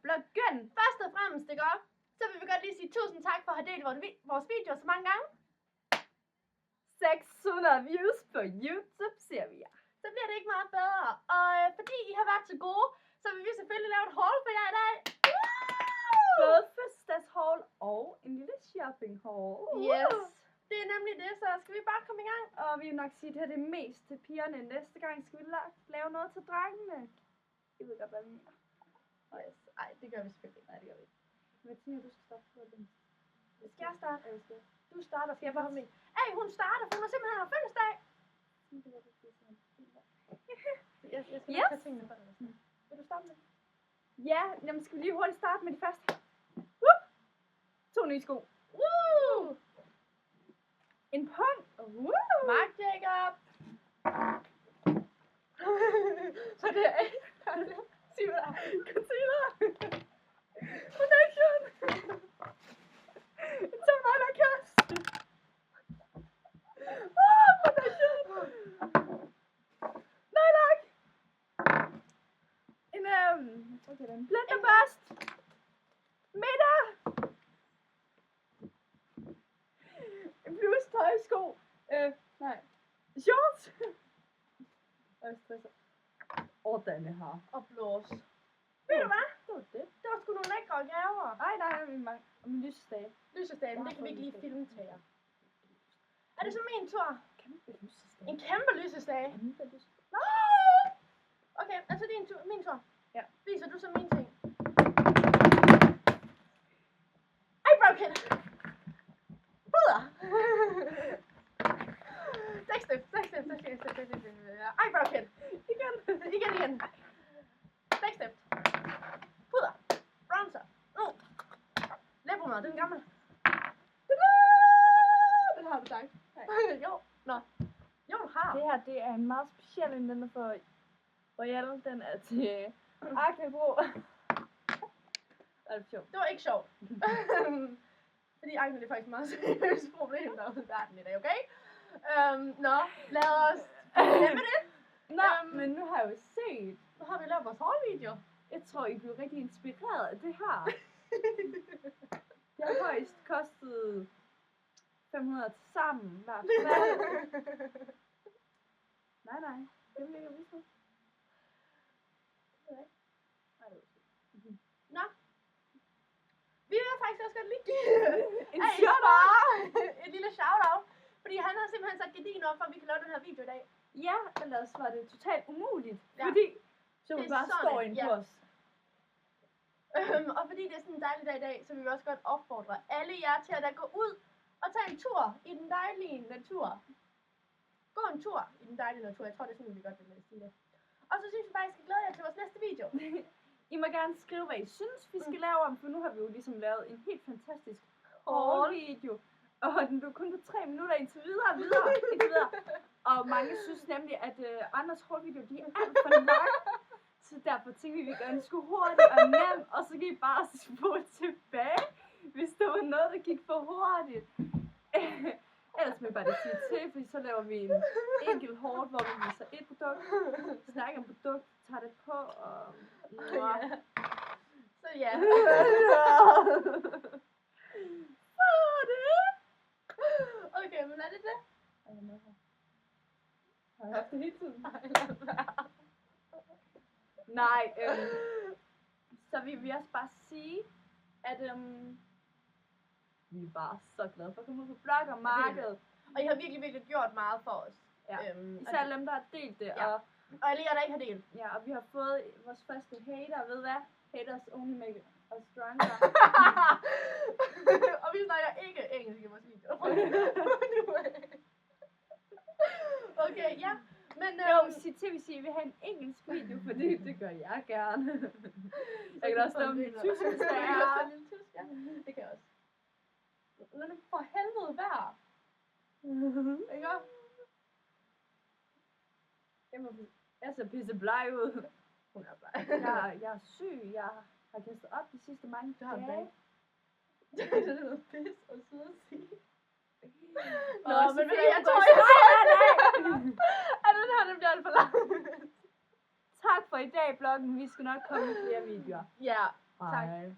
bloggen. Først og fremmest, ikke op? Så vil vi godt lige sige tusind tak for at have delt vores videoer så mange gange. 600 views på YouTube, ser vi jer. Så bliver det ikke meget bedre. Og fordi I har været så gode, så vil vi selvfølgelig lave et haul for jer i dag. Både fødselsdagshaul og en lille shopping haul. Yes. Det er nemlig det, så skal vi bare komme i gang. Og vi vil nok sige, at det her det er mest til pigerne. Næste gang skal vi lave noget til drengene. I ved godt, hvad vi mener. Yes. Ej, det gør vi selvfølgelig. Nej, det gør vi ikke. Martina, du skal stoppe på den. Skal jeg starte? Ja, jeg skal. Du starter, for jeg bare med. Hey, hun starter, for hun har simpelthen har fødselsdag. Jeg skal lige tage tingene for dig. Vil du starte med? Ja, jamen skal vi lige hurtigt starte med de første. 2 nye sko. Woo! En pung. Mark Jacob. Så det er Sig hvad der er. concealer. Foundation. En tom nejlerkast. Foundation. Nejlak. En blenderbørst. Middag. En bluse, tøj, sko. Nej. Shorts. Og stresser. Og denne her. Og blås. Ved du hvad? Det var det. Det var sgu nogle lækre gaver. Nej, vi mangler min lysestage. Lysestagen, det kan vi ikke lige filme til jer. Er det så min tur? Kæmpe lysestage. En kæmpe lysestage. Kæmpe lysestage. Nå! Okay, altså din tur, min tur. Ja. Viser du så mine ting? Eyebrow kit! Puder! Dækstift. Eyebrow kit. Igen. Dækstift. Puder. Bronzer. Læbomad, den gamle. Den har du sagt. Jo. Nå. Jo, du har. Det her, det er en meget speciel en, den er for Royal. Den er til Aknebro. Det sjovt. Det var ikke sjovt. Fordi akne det er faktisk et meget seriøst problem derude i verden i dag, okay? Nå, lad os glemme det. Nå, men nu har jeg jo set. Nu har vi lavet vores haul-video. Jeg tror, I blev rigtig inspireret af det her. Det har højst kostet 500 til sammen. Nej. Det vil jeg vise. Nå. Vi vil faktisk også godt lige give En et lille shout-out. Fordi han har simpelthen sat gardiner op, for at vi kan lave den her video i dag. Ja, ellers var det totalt umuligt. Ja. Fordi så Det vi er bare sådan står et, inde ja. på os. Og fordi det er sådan en dejlig dag i dag, så vil vi også godt opfordre alle jer til at gå ud og tage en tur i den dejlige natur. Gå en tur i den dejlige natur. Jeg tror, det er sådan, vi godt vil sige det. Og så synes vi faktisk, at I glæder jer til vores næste video. I må gerne skrive, hvad I synes, vi skal lave om, for nu har vi jo ligesom lavet en helt fantastisk haul-video. Og den blev kun på 3 minutter indtil videre. Og mange synes nemlig, at andres haul-video, de er alt for lange. Så derfor tænkte vi, at vi gerne skulle hurtigt og nemt, og så kan I bare spole tilbage, hvis der var noget, der gik for hurtigt. Ellers vil jeg bare det sige til, fordi så laver vi en enkelt haul, hvor vi viser et produkt, snakker om produkt, tager det på, og Ja. Så ja. Okay, men er det det? Har jeg haft det hele tiden? Nej, så vi vil også bare sige, at vi er bare så glade for at komme ud på blog og markedet. Og I har virkelig gjort meget for os. Ja. Især dem, der har delt det. Ja. Og alle jer, der ikke har delt. Ja, og vi har fået vores første hater, ved hvad? Haters only make us stronger. Og vi snakker ikke engelsk i vores video. Okay, ja. Men sig til, hvis I vil have en engelsk video, for det gør jeg gerne. Jeg kan også lave en tysk, hvis der er. Det kan jeg også. Lad det for helvede være. Ikke? Jeg ser pisse bleg ud. Hun er bleg. Jeg er syg. Jeg har kastet op de sidste mange dage. Det er noget pis at sidde og sige. Nå, men jeg tror, at den her, den bliver alt for lang. Tak for i dag, bloggen. Vi skal nok komme med flere videoer. Ja, Tak.